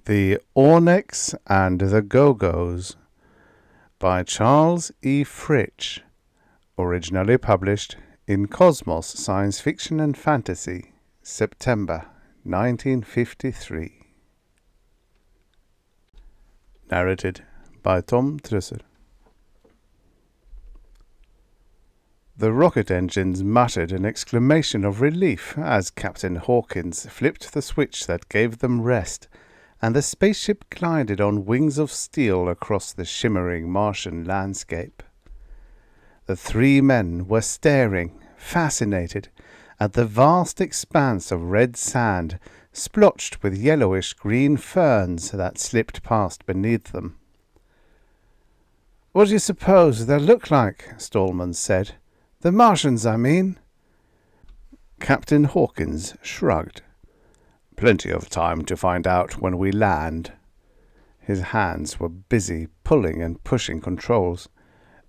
The Orneks and the Gogos by Charles E. Fritch, originally published in Cosmos Science Fiction and Fantasy, September 1953. Narrated by Tom Trussel. The rocket engines muttered an exclamation of relief as Captain Hawkins flipped the switch that gave them rest, and the spaceship glided on wings of steel across the shimmering Martian landscape. The three men were staring, fascinated, at the vast expanse of red sand splotched with yellowish-green ferns that slipped past beneath them. "What do you suppose they'll look like?" Stallman said. "The Martians, I mean." Captain Hawkins shrugged. "Plenty of time to find out when we land." His hands were busy pulling and pushing controls.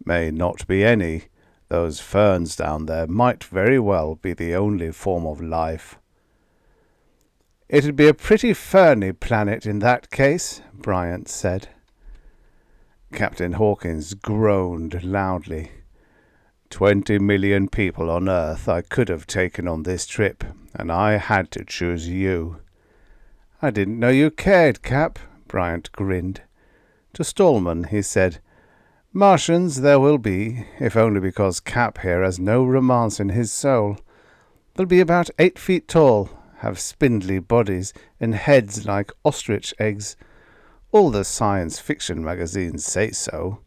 "May not be any. Those ferns down there might very well be the only form of life." "It'd be a pretty ferny planet in that case," Bryant said. Captain Hawkins groaned loudly. 20 million people on Earth I could have taken on this trip, and I had to choose you." "I didn't know you cared, Cap," Bryant grinned. To Stallman he said, "Martians there will be, if only because Cap here has no romance in his soul. They'll be about 8 feet tall, have spindly bodies, and heads like ostrich eggs. All the science fiction magazines say so."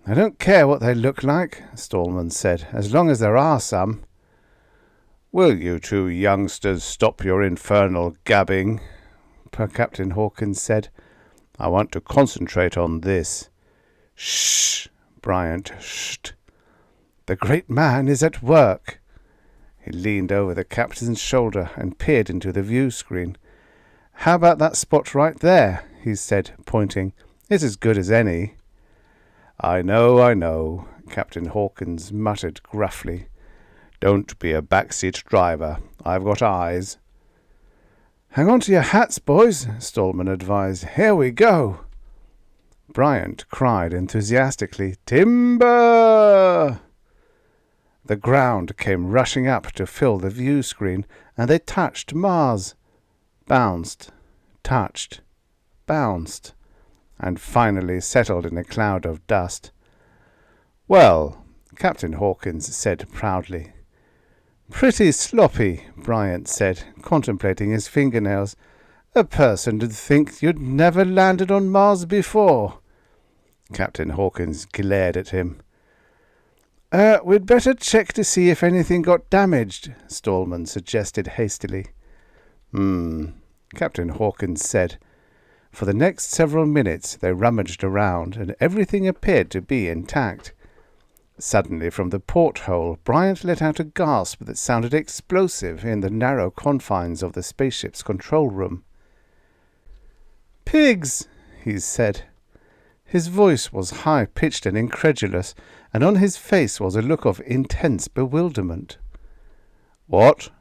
"I don't care what they look like," Stallman said, "as long as there are some." "Will you two youngsters stop your infernal gabbing?" Captain Hawkins said. "I want to concentrate on this." "Shh!" Bryant shh. "The great man is at work." He leaned over the captain's shoulder and peered into the view screen. "How about that spot right there?" he said, pointing. "It's as good as any." I know," Captain Hawkins muttered gruffly. "Don't be a backseat driver. I've got eyes." "Hang on to your hats, boys," Stallman advised. "Here we go." Bryant cried enthusiastically, "Timber!" The ground came rushing up to fill the view screen, and they touched Mars. Bounced, touched, bounced, and finally settled in a cloud of dust. "Well," Captain Hawkins said proudly. "Pretty sloppy," Bryant said, contemplating his fingernails. "A person'd think you'd never landed on Mars before." Captain Hawkins glared at him. We'd better check to see if anything got damaged," Stallman suggested hastily. Captain Hawkins said. For the next several minutes they rummaged around, and everything appeared to be intact. Suddenly, from the porthole, Bryant let out a gasp that sounded explosive in the narrow confines of the spaceship's control room. "Pigs!" he said. His voice was high-pitched and incredulous, and on his face was a look of intense bewilderment. "What?"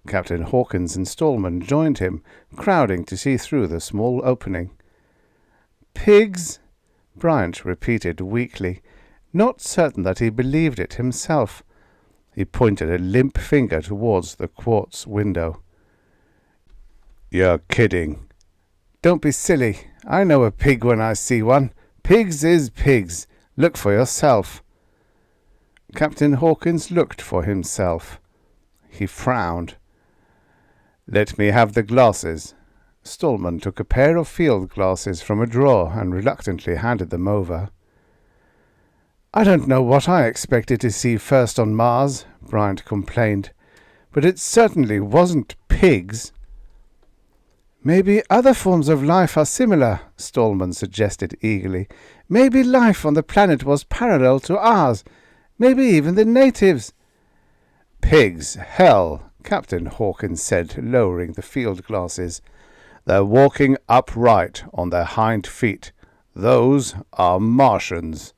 Captain Hawkins and Stallman joined him, crowding to see through the small opening. "Pigs," Bryant repeated weakly, not certain that he believed it himself. He pointed a limp finger towards the quartz window. "You're kidding." "Don't be silly. I know a pig when I see one. Pigs is pigs. Look for yourself." Captain Hawkins looked for himself. He frowned. "Let me have the glasses." Stallman took a pair of field glasses from a drawer and reluctantly handed them over. "I don't know what I expected to see first on Mars," Bryant complained, "but it certainly wasn't pigs." "Maybe other forms of life are similar," Stallman suggested eagerly. "Maybe life on the planet was parallel to ours. Maybe even the natives." "Pigs, hell," Captain Hawkins said, lowering the field glasses. "They're walking upright on their hind feet. Those are Martians."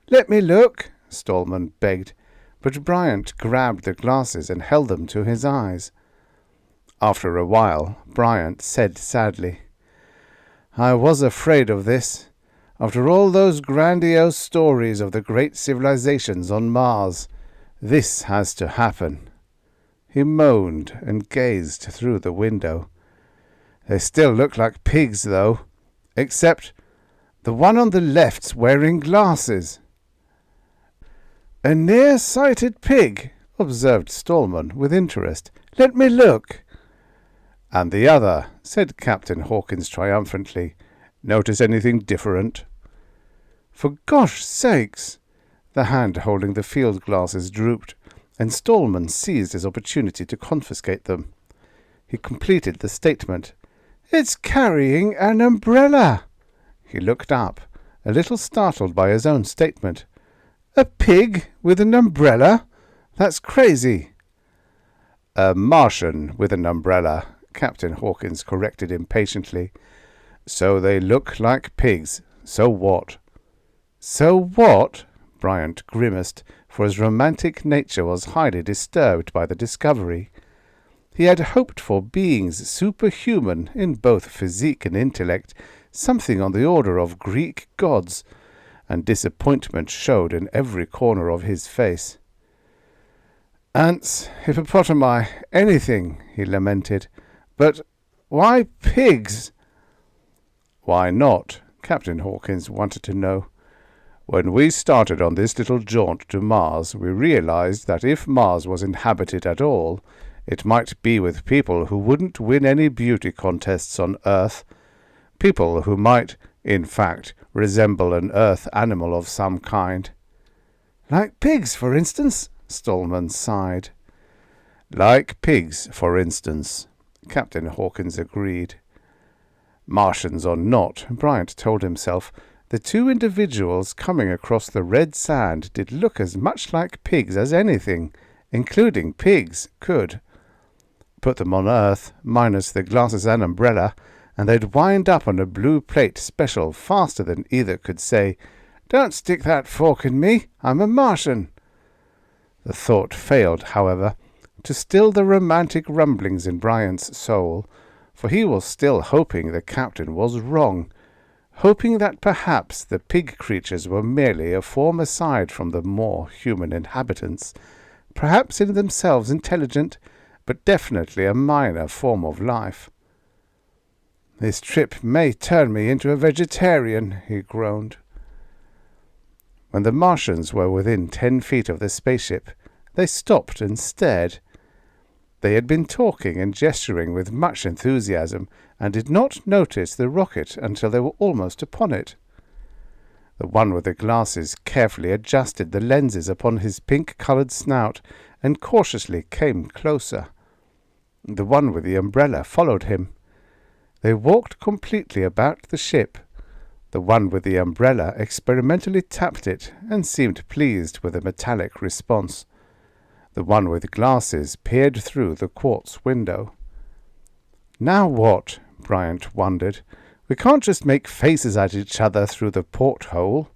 "Let me look," Stallman begged, but Bryant grabbed the glasses and held them to his eyes. After a while, Bryant said sadly, I was afraid of this. After all those grandiose stories of the great civilizations on Mars, this has to happen." He moaned and gazed through the window. "They still look like pigs, though, except the one on the left's wearing glasses." "A near-sighted pig," observed Stallman with interest. "Let me look." "And the other," said Captain Hawkins triumphantly. "Notice anything different?" "For gosh sakes!" The hand holding the field glasses drooped, and Stallman seized his opportunity to confiscate them. He completed the statement. "It's carrying an umbrella." He looked up, a little startled by his own statement. "A pig with an umbrella? That's crazy." "A Martian with an umbrella," Captain Hawkins corrected impatiently. "So they look like pigs. So what?" "So what?" Bryant grimaced, for his romantic nature was highly disturbed by the discovery. He had hoped for beings superhuman in both physique and intellect, something on the order of Greek gods, and disappointment showed in every corner of his face. "Ants, hippopotami, anything," he lamented. "But why pigs?" "Why not?" Captain Hawkins wanted to know. "When we started on this little jaunt to Mars, we realized that if Mars was inhabited at all, it might be with people who wouldn't win any beauty contests on Earth, people who might, in fact, resemble an Earth animal of some kind." "Like pigs, for instance?" Stallman sighed. "Like pigs, for instance," Captain Hawkins agreed. Martians or not, Bryant told himself, the two individuals coming across the red sand did look as much like pigs as anything, including pigs, could. Put them on Earth, minus the glasses and umbrella, and they'd wind up on a blue plate special faster than either could say, "Don't stick that fork in me, I'm a Martian." The thought failed, however, to still the romantic rumblings in Bryant's soul, for he was still hoping the captain was wrong, hoping that perhaps the pig creatures were merely a form aside from the more human inhabitants, perhaps in themselves intelligent, but definitely a minor form of life. "This trip may turn me into a vegetarian," he groaned. When the Martians were within 10 feet of the spaceship, they stopped and stared. They had been talking and gesturing with much enthusiasm, and did not notice the rocket until they were almost upon it. The one with the glasses carefully adjusted the lenses upon his pink-coloured snout, and cautiously came closer. The one with the umbrella followed him. They walked completely about the ship. The one with the umbrella experimentally tapped it, and seemed pleased with the metallic response. The one with glasses peered through the quartz window. "Now what?" Bryant wondered. "We can't just make faces at each other through the porthole."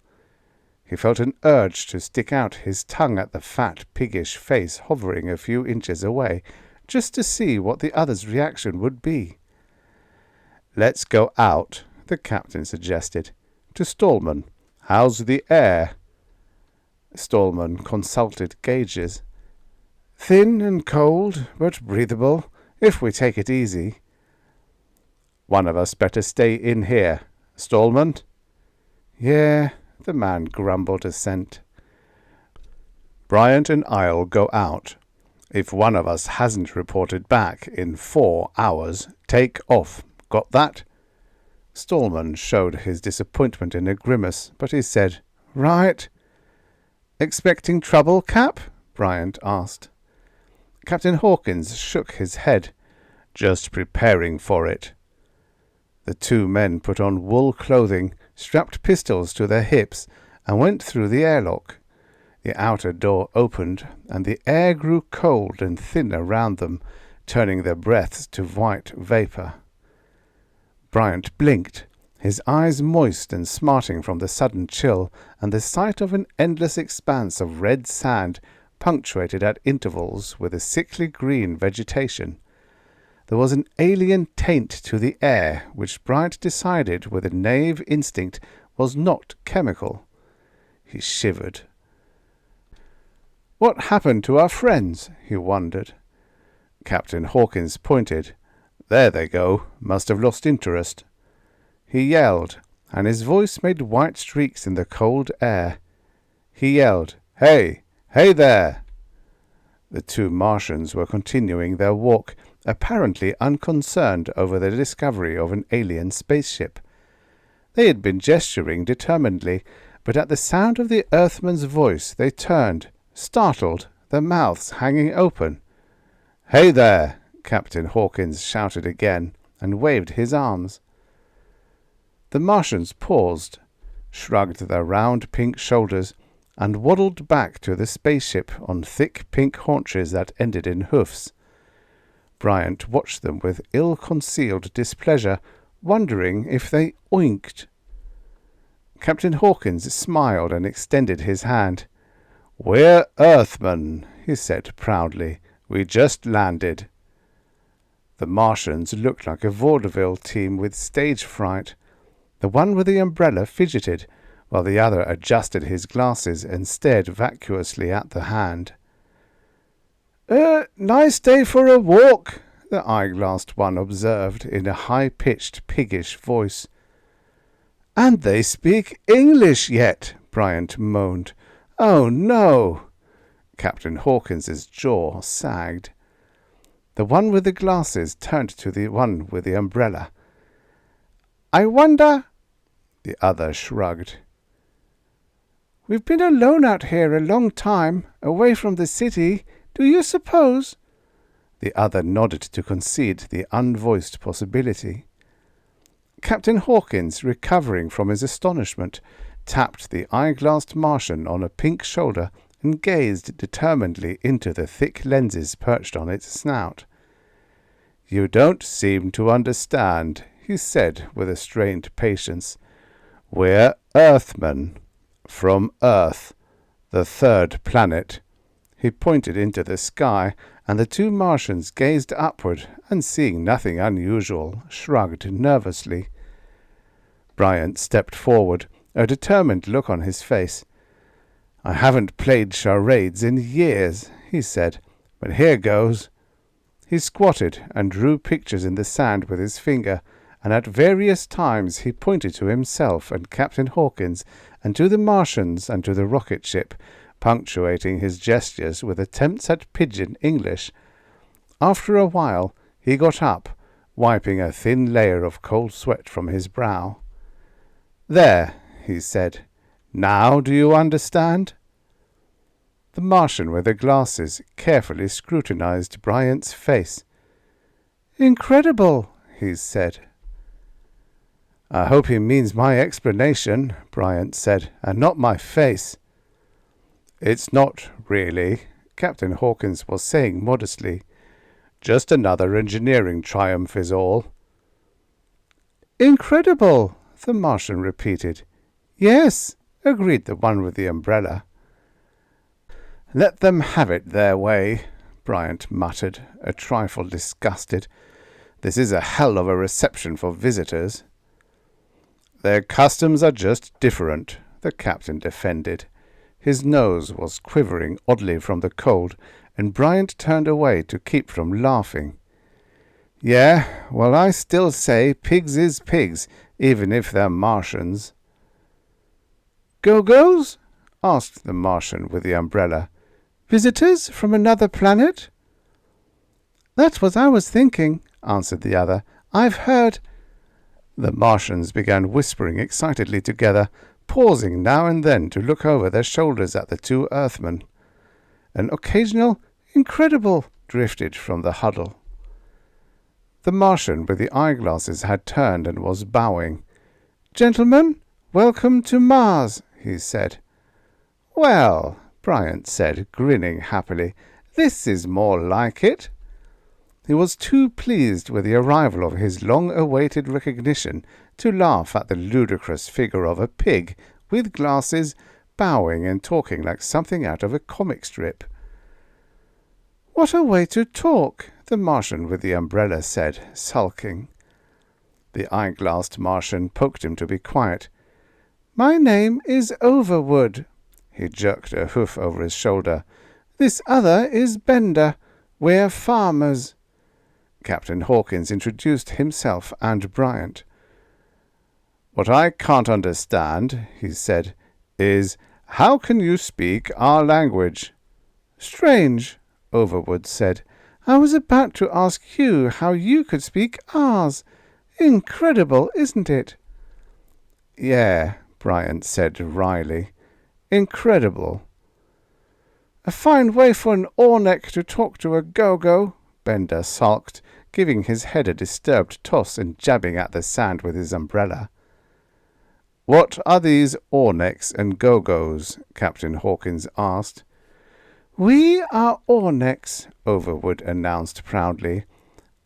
He felt an urge to stick out his tongue at the fat, piggish face hovering a few inches away, just to see what the other's reaction would be. "Let's go out," the captain suggested. To Stallman, "How's the air?" Stallman consulted gauges. "Thin and cold, but breathable, if we take it easy." "One of us better stay in here. Stallman?" "Yeah," the man grumbled assent. "Bryant and I'll go out. If one of us hasn't reported back in 4 hours, take off. Got that?" Stallman showed his disappointment in a grimace, but he said, "Right." "Expecting trouble, Cap?" Bryant asked. Captain Hawkins shook his head. "Just preparing for it." The two men put on wool clothing, strapped pistols to their hips, and went through the airlock. The outer door opened, and the air grew cold and thin around them, turning their breaths to white vapor. Bryant blinked, his eyes moist and smarting from the sudden chill and the sight of an endless expanse of red sand, punctuated at intervals with a sickly green vegetation. there was an alien taint to the air which Bryant decided with a naive instinct was not chemical. He shivered. What happened to our friends? He wondered. Captain Hawkins pointed. There they go. Must have lost interest. He yelled, and his voice made white streaks in the cold air. He yelled, Hey! Hey there! The two Martians were continuing their walk, apparently unconcerned over the discovery of an alien spaceship. They had been gesturing determinedly, but at the sound of the Earthman's voice they turned, startled, their mouths hanging open. Hey there! Captain Hawkins shouted again, and waved his arms. The Martians paused, shrugged their round pink shoulders, and waddled back to the spaceship on thick pink haunches that ended in hoofs. Bryant watched them with ill-concealed displeasure, wondering if they oinked. Captain Hawkins smiled and extended his hand. We're Earthmen, he said proudly. We just landed. The Martians looked like a vaudeville team with stage fright. The one with the umbrella fidgeted, while the other adjusted his glasses and stared vacuously at the hand. Nice day for a walk, the eyeglassed one observed in a high-pitched, piggish voice. And they speak English yet, Bryant moaned. Oh, no! Captain Hawkins's jaw sagged. The one with the glasses turned to the one with the umbrella. I wonder... The other shrugged. We've been alone out here a long time, away from the city. Do you suppose? The other nodded to concede the unvoiced possibility. Captain Hawkins, recovering from his astonishment, tapped the eyeglassed Martian on a pink shoulder and gazed determinedly into the thick lenses perched on its snout. You don't seem to understand, he said with a strained patience. We're Earthmen. From Earth, the third planet. He pointed into the sky, and the two Martians gazed upward, and seeing nothing unusual, shrugged nervously. Bryant stepped forward, a determined look on his face. I haven't played charades in years, he said, but here goes. He squatted and drew pictures in the sand with his finger, and at various times he pointed to himself and Captain Hawkins, and to the Martians and to the rocket ship, punctuating his gestures with attempts at pidgin English. After a while he got up, wiping a thin layer of cold sweat from his brow. There, he said. Now do you understand? The Martian with the glasses carefully scrutinized Bryant's face. Incredible, he said. I hope he means my explanation, Bryant said, and not my face. It's not, really, Captain Hawkins was saying modestly. Just another engineering triumph is all. Incredible, the Martian repeated. Yes, agreed the one with the umbrella. Let them have it their way, Bryant muttered, a trifle disgusted. This is a hell of a reception for visitors. Their customs are just different, the captain defended. His nose was quivering oddly from the cold, and Bryant turned away to keep from laughing. Yeah, well, I still say pigs is pigs, even if they're Martians. Gogos? Asked the Martian with the umbrella. Visitors from another planet? That's what I was thinking, answered the other. I've heard... The Martians began whispering excitedly together, pausing now and then to look over their shoulders at the two Earthmen. An occasional incredible drifted from the huddle. The Martian with the eyeglasses had turned and was bowing. Gentlemen, welcome to Mars, he said. Well, Bryant said, grinning happily, this is more like it. He was too pleased with the arrival of his long-awaited recognition to laugh at the ludicrous figure of a pig with glasses, bowing and talking like something out of a comic strip. What a way to talk, the Martian with the umbrella said, sulking. The eyeglassed Martian poked him to be quiet. "My name is Overwood." He jerked a hoof over his shoulder. "This other is Bender. We're farmers." Captain Hawkins introduced himself and Bryant. "What I can't understand," he said, "is how can you speak our language?" "Strange," Overwood said. "I was about to ask you how you could speak ours. Incredible, isn't it?" "Yeah," Bryant said wryly. "Incredible." "A fine way for an Ornek to talk to a Gogo," Bender sulked, giving his head a disturbed toss and jabbing at the sand with his umbrella. "What are these Orneks and Gogos?" Captain Hawkins asked. "We are Orneks," Overwood announced proudly.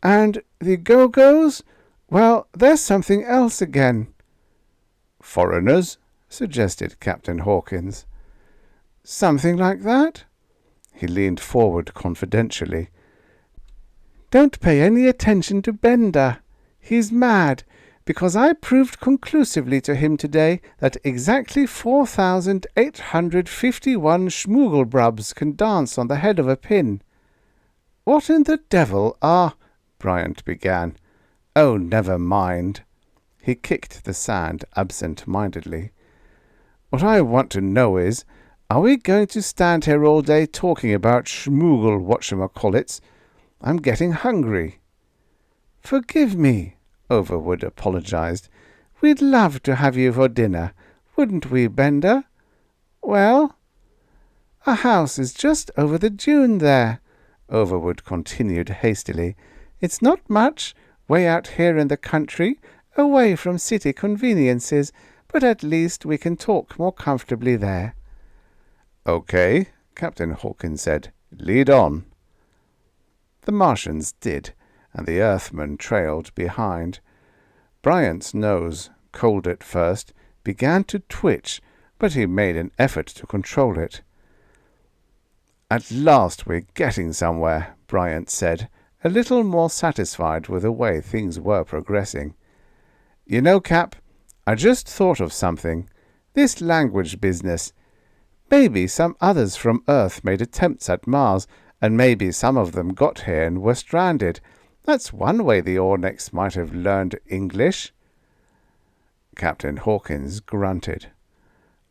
"And the Gogos? Well, there's something else again." "Foreigners?" suggested Captain Hawkins. "Something like that." He leaned forward confidentially. "Don't pay any attention to Bender. He's mad, because I proved conclusively to him today that exactly 4,851 schmoogelbrubs can dance on the head of a pin." "What in the devil are—" Bryant began. "Oh, never mind." He kicked the sand absent-mindedly. "What I want to know is, are we going to stand here all day talking about schmoogel whatchamacallits? I'm getting hungry." "Forgive me," Overwood apologized. "We'd love to have you for dinner, wouldn't we, Bender?" "Well?" "Our house is just over the dune there," Overwood continued hastily. "It's not much, way out here in the country, away from city conveniences, but at least we can talk more comfortably there." "Okay," Captain Hawkins said. "Lead on." The Martians did, and the Earthmen trailed behind. Bryant's nose, cold at first, began to twitch, but he made an effort to control it. "At last we're getting somewhere," Bryant said, a little more satisfied with the way things were progressing. "You know, Cap, I just thought of something. This language business. Maybe some others from Earth made attempts at Mars, and maybe some of them got here and were stranded. That's one way the Orneks might have learned English." Captain Hawkins grunted.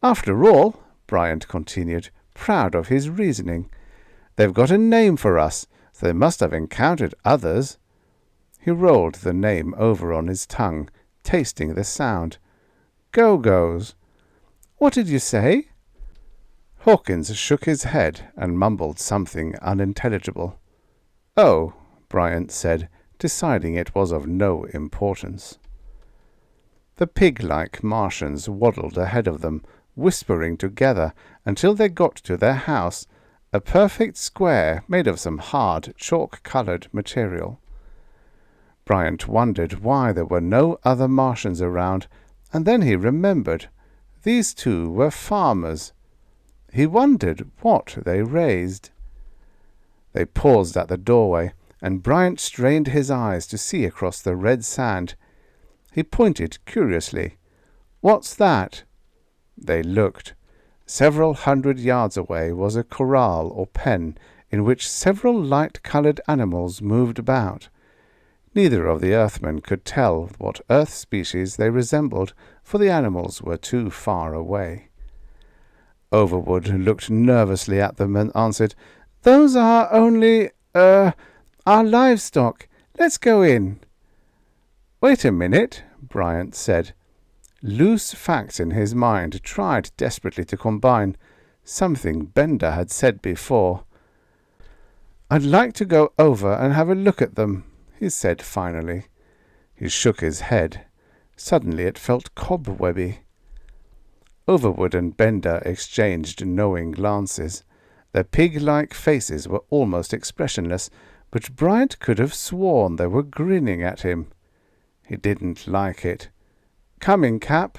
"After all," Bryant continued, proud of his reasoning, "they've got a name for us, so they must have encountered others." He rolled the name over on his tongue, tasting the sound. "Gogos. What did you say?" Hawkins shook his head and mumbled something unintelligible. "Oh," Bryant said, deciding it was of no importance. The pig-like Martians waddled ahead of them, whispering together until they got to their house, a perfect square made of some hard, chalk-coloured material. Bryant wondered why there were no other Martians around, and then he remembered. These two were farmers. He wondered what they raised. They paused at the doorway, and Bryant strained his eyes to see across the red sand. He pointed curiously. "What's that?" They looked. Several hundred yards away was a corral or pen in which several light-coloured animals moved about. Neither of the Earthmen could tell what Earth species they resembled, for the animals were too far away. Overwood looked nervously at them and answered, "Those are only, our livestock. Let's go in." "Wait a minute," Bryant said. Loose facts in his mind tried desperately to combine something Bender had said before. "I'd like to go over and have a look at them," he said finally. He shook his head. Suddenly it felt cobwebby. Overwood and Bender exchanged knowing glances. Their pig-like faces were almost expressionless, but Bryant could have sworn they were grinning at him. He didn't like it. "Coming, Cap."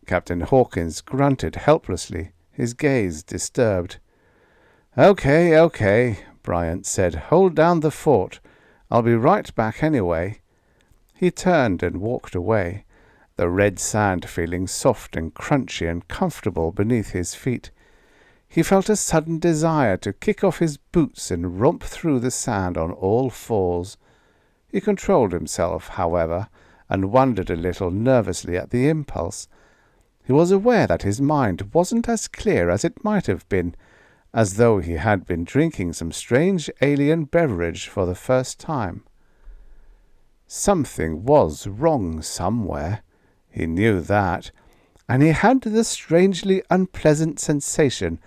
Captain Hawkins grunted helplessly, his gaze disturbed. Okay," Bryant said. "Hold down the fort. I'll be right back anyway." He turned and walked away, the red sand feeling soft and crunchy and comfortable beneath his feet. He felt a sudden desire to kick off his boots and romp through the sand on all fours. He controlled himself, however, and wondered a little nervously at the impulse. He was aware that his mind wasn't as clear as it might have been, as though he had been drinking some strange alien beverage for the first time. Something was wrong somewhere. He knew that, and he had the strangely unpleasant sensation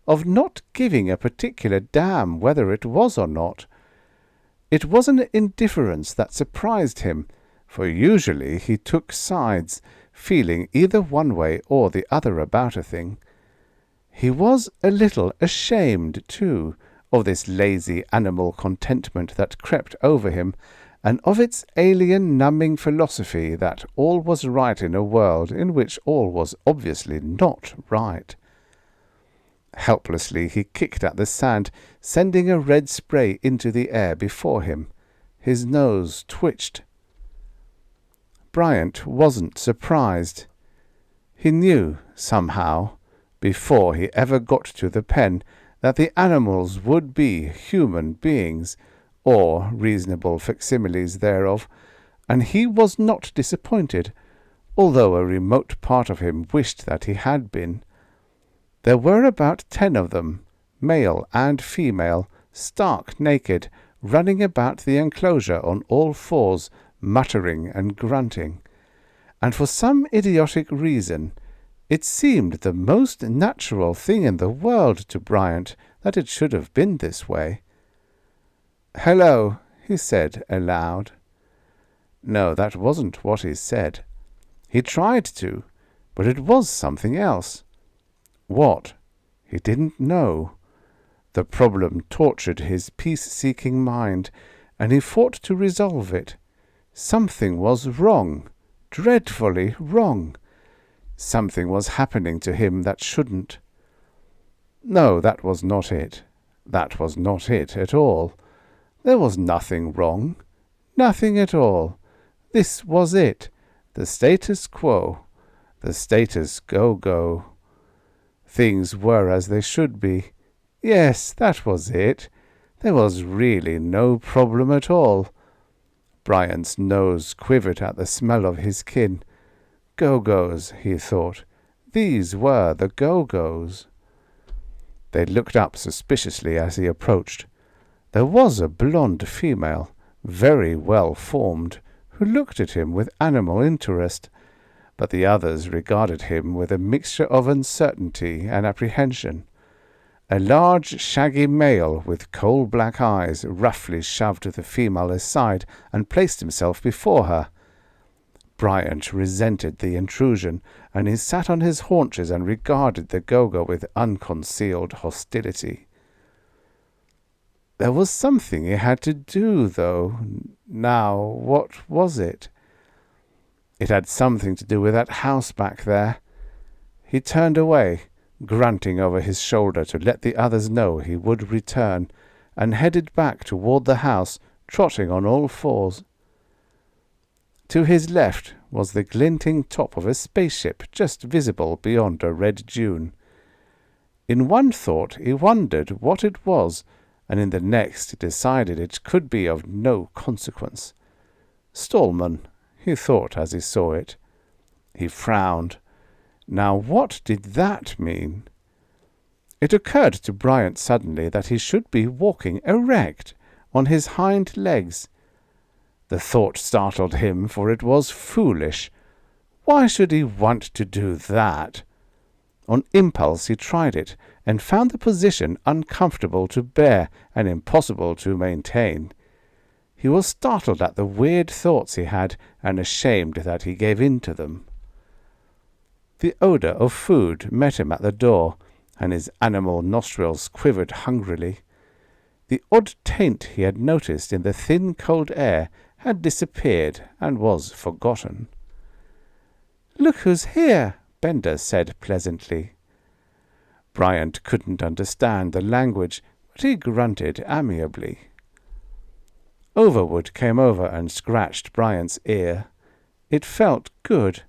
of not giving a particular damn whether it was or not. It was an indifference that surprised him, for usually he took sides, feeling either one way or the other about a thing. He was a little ashamed, too, of this lazy animal contentment that crept over him, and of its alien numbing philosophy that all was right in a world in which all was obviously not right. Helplessly he kicked at the sand, sending a red spray into the air before him. His nose twitched. Bryant wasn't surprised. He knew, somehow, before he ever got to the pen, that the animals would be human beings, or reasonable facsimiles thereof, and he was not disappointed, although a remote part of him wished that he had been. There were about 10 of them, male and female, stark naked, running about the enclosure on all fours, muttering and grunting, and for some idiotic reason it seemed the most natural thing in the world to Bryant that it should have been this way. "Hello," he said aloud. No, that wasn't what he said. He tried to, but it was something else. What? He didn't know. The problem tortured his peace-seeking mind, and he fought to resolve it. Something was wrong, dreadfully wrong. Something was happening to him that shouldn't. No, that was not it. That was not it at all. There was nothing wrong. Nothing at all. This was it. The status quo. The status go-go. Things were as they should be. Yes, that was it. There was really no problem at all. Bryant's nose quivered at the smell of his kin. Gogos, he thought. These were the Gogos. They looked up suspiciously as he approached. There was a blonde female, very well formed, who looked at him with animal interest, but the others regarded him with a mixture of uncertainty and apprehension. A large, shaggy male with coal-black eyes roughly shoved the female aside and placed himself before her. Bryant resented the intrusion, and he sat on his haunches and regarded the Gogo with unconcealed hostility. There was something he had to do, though. Now, what was it? It had something to do with that house back there. He turned away, grunting over his shoulder to let the others know he would return, and headed back toward the house, trotting on all fours. To his left was the glinting top of a spaceship just visible beyond a red dune. In one thought he wondered what it was, and in the next he decided it could be of no consequence. Stallman, he thought as he saw it. He frowned. Now what did that mean? It occurred to Bryant suddenly that he should be walking erect, on his hind legs. The thought startled him, for it was foolish. Why should he want to do that? On impulse he tried it, and found the position uncomfortable to bear and impossible to maintain. He was startled at the weird thoughts he had, and ashamed that he gave in to them. The odour of food met him at the door, and his animal nostrils quivered hungrily. The odd taint he had noticed in the thin cold air had disappeared and was forgotten. "Look who's here," Bender said pleasantly. Bryant couldn't understand the language, but he grunted amiably. Overwood came over and scratched Bryant's ear. It felt good.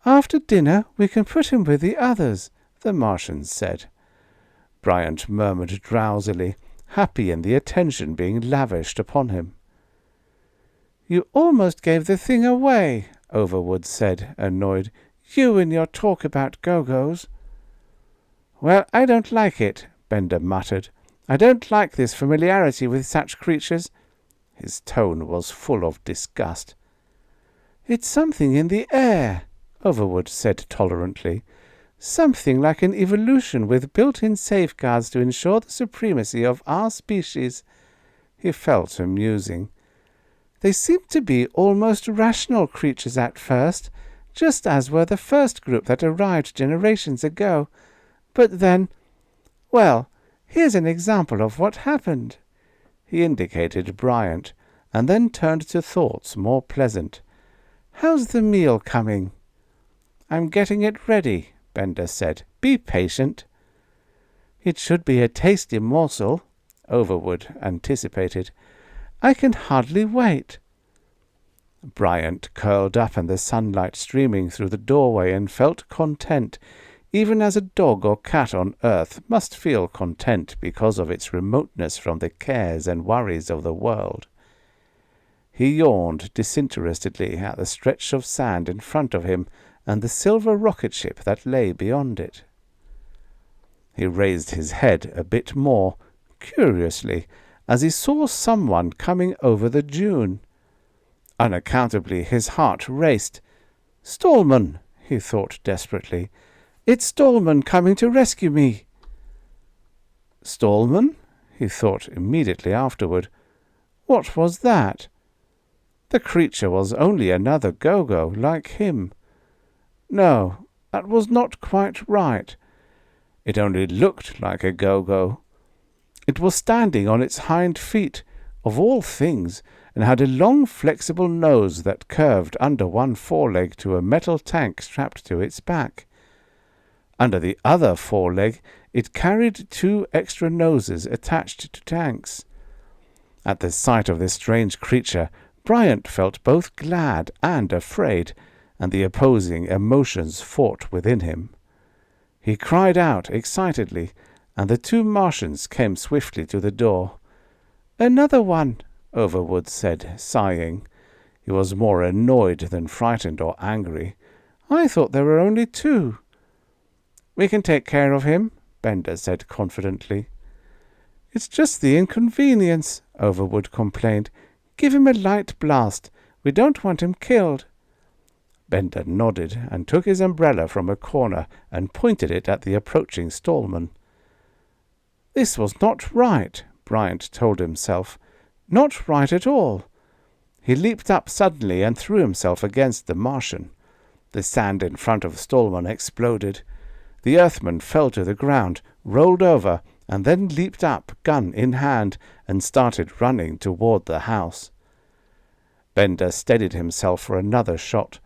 "After dinner we can put him with the others," the Martian said. Bryant murmured drowsily, happy in the attention being lavished upon him. "You almost gave the thing away," Overwood said, annoyed. "You and your talk about Gogos." "Well, I don't like it," Bender muttered. "I don't like this familiarity with such creatures." His tone was full of disgust. "It's something in the air," Overwood said tolerantly. "Something like an evolution with built-in safeguards to ensure the supremacy of our species." He fell to musing. "They seemed to be almost rational creatures at first, just as were the first group that arrived generations ago. But then, well, here's an example of what happened." He indicated Bryant, and then turned to thoughts more pleasant. "How's the meal coming?" "I'm getting it ready," Bender said. "Be patient." "It should be a tasty morsel," Overwood anticipated. "I can hardly wait." Bryant curled up in the sunlight streaming through the doorway and felt content, even as a dog or cat on earth must feel content because of its remoteness from the cares and worries of the world. He yawned disinterestedly at the stretch of sand in front of him and the silver rocket ship that lay beyond it. He raised his head a bit more, curiously, as he saw someone coming over the dune. Unaccountably his heart raced. "Stallman," he thought desperately. "It's Stallman coming to rescue me." Stallman? He thought immediately afterward. What was that? The creature was only another Gogo, like him. No, that was not quite right. It only looked like a Gogo. It was standing on its hind feet, of all things, and had a long flexible nose that curved under one foreleg to a metal tank strapped to its back. Under the other foreleg it carried 2 extra noses attached to tanks. At the sight of this strange creature, Bryant felt both glad and afraid, and the opposing emotions fought within him. He cried out excitedly, and the 2 Martians came swiftly to the door. "Another one," Overwood said, sighing. He was more annoyed than frightened or angry. "I thought there were only 2. "We can take care of him," Bender said confidently. "It's just the inconvenience," Overwood complained. "Give him a light blast. We don't want him killed." Bender nodded and took his umbrella from a corner and pointed it at the approaching Stallman. This was not right, Bryant told himself. Not right at all. He leaped up suddenly and threw himself against the Martian. The sand in front of Stallman exploded. The Earthman fell to the ground, rolled over, and then leaped up, gun in hand, and started running toward the house. Bender steadied himself for another shot.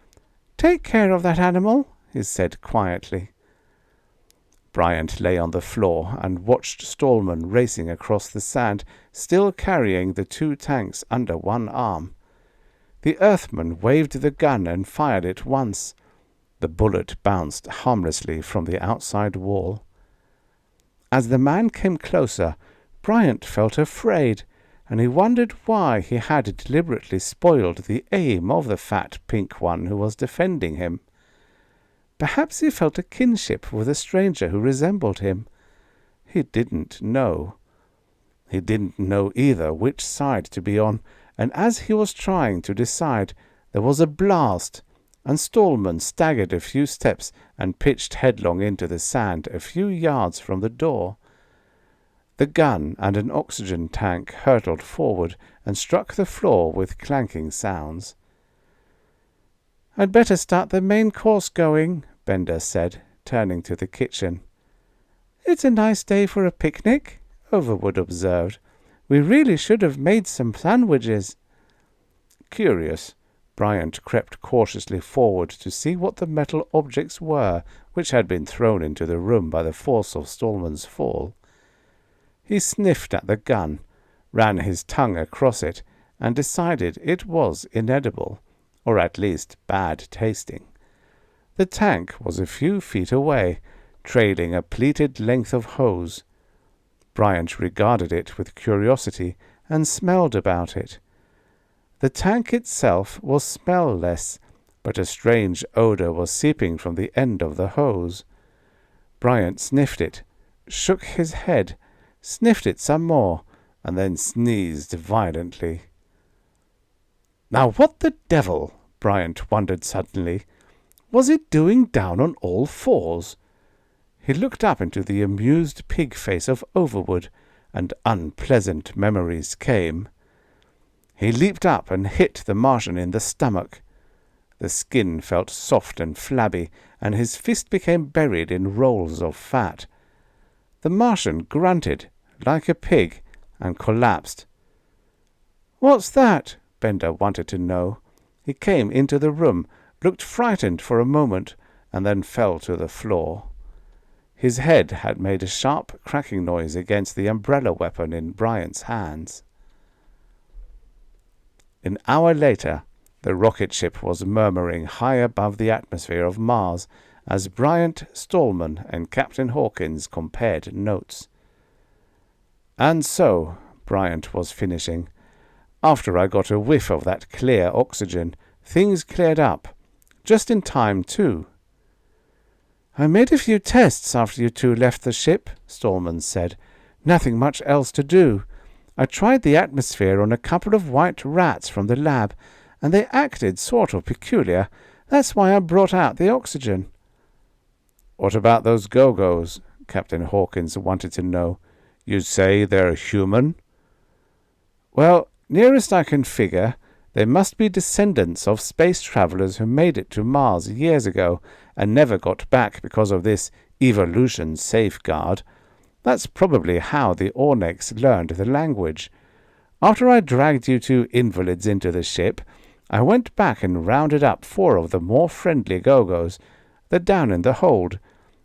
"Take care of that animal," he said quietly. Bryant lay on the floor and watched Stallman racing across the sand, still carrying the 2 tanks under one arm. The Earthman waved the gun and fired it once. The bullet bounced harmlessly from the outside wall. As the man came closer, Bryant felt afraid, and he wondered why he had deliberately spoiled the aim of the fat pink one who was defending him. Perhaps he felt a kinship with a stranger who resembled him. He didn't know. He didn't know either which side to be on, and as he was trying to decide, there was a blast, and Stallman staggered a few steps and pitched headlong into the sand a few yards from the door. The gun and an oxygen tank hurtled forward and struck the floor with clanking sounds. "I'd better start the main course going," Bender said, turning to the kitchen. "It's a nice day for a picnic," Overwood observed. "We really should have made some sandwiches." Curious, Bryant crept cautiously forward to see what the metal objects were which had been thrown into the room by the force of Stallman's fall. He sniffed at the gun, ran his tongue across it, and decided it was inedible, or at least bad tasting. The tank was a few feet away, trailing a pleated length of hose. Bryant regarded it with curiosity and smelled about it. The tank itself was smellless, but a strange odour was seeping from the end of the hose. Bryant sniffed it, shook his head, sniffed it some more, and then sneezed violently. Now what the devil, Bryant wondered suddenly, was it doing down on all fours? He looked up into the amused pig face of Overwood, and unpleasant memories came. He leaped up and hit the Martian in the stomach. The skin felt soft and flabby, and his fist became buried in rolls of fat. The Martian grunted like a pig and collapsed. "What's that?" Bender wanted to know. He came into the room, looked frightened for a moment, and then fell to the floor. His head had made a sharp cracking noise against the umbrella weapon in Bryant's hands. An hour later, the rocket ship was murmuring high above the atmosphere of Mars as Bryant, Stallman, and Captain Hawkins compared notes. "And so," Bryant was finishing, "after I got a whiff of that clear oxygen, things cleared up. Just in time, too." "I made a few tests after you two left the ship," Stallman said. "Nothing much else to do. I tried the atmosphere on a couple of white rats from the lab, and they acted sort of peculiar. That's why I brought out the oxygen." "What about those Gogos?" Captain Hawkins wanted to know. "You say they're human?" "Well, nearest I can figure, they must be descendants of space travelers who made it to Mars years ago and never got back because of this evolution safeguard. That's probably how the Orneks learned the language. After I dragged you two invalids into the ship, I went back and rounded up 4 of the more friendly Gogos. They're down in the hold.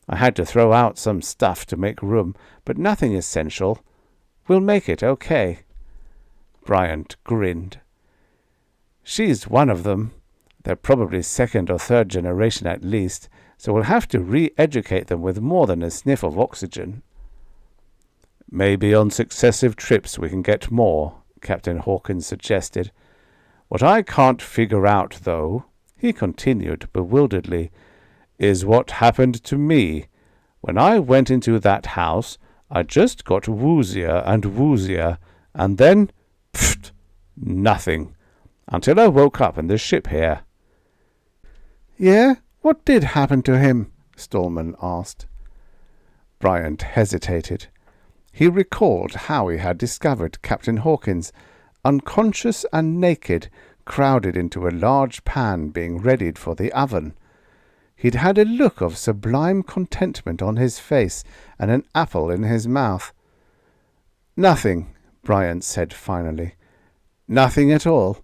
I had to throw out some stuff to make room, but nothing essential. We'll make it okay." Bryant grinned. "She's one of them. They're probably 2nd or 3rd generation at least, so we'll have to re-educate them with more than a sniff of oxygen." "Maybe on successive trips we can get more," Captain Hawkins suggested. "What I can't figure out, though," he continued bewilderedly, "is what happened to me. When I went into that house, I just got woozier and woozier, and then, pfft, nothing, until I woke up in the ship here." "Yeah? What did happen to him?" Stallman asked. Bryant hesitated. He recalled how he had discovered Captain Hawkins, unconscious and naked, crowded into a large pan being readied for the oven. He'd had a look of sublime contentment on his face and an apple in his mouth. "Nothing," Bryant said finally. "Nothing at all.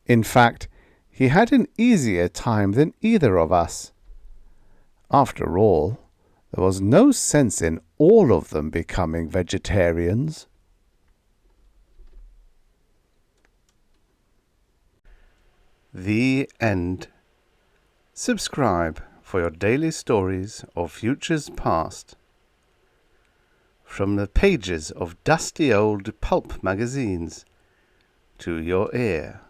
In fact, he had an easier time than either of us. After all, there was no sense in all of them becoming vegetarians." The end. Subscribe for your daily stories of futures past. From the pages of dusty old pulp magazines to your ear.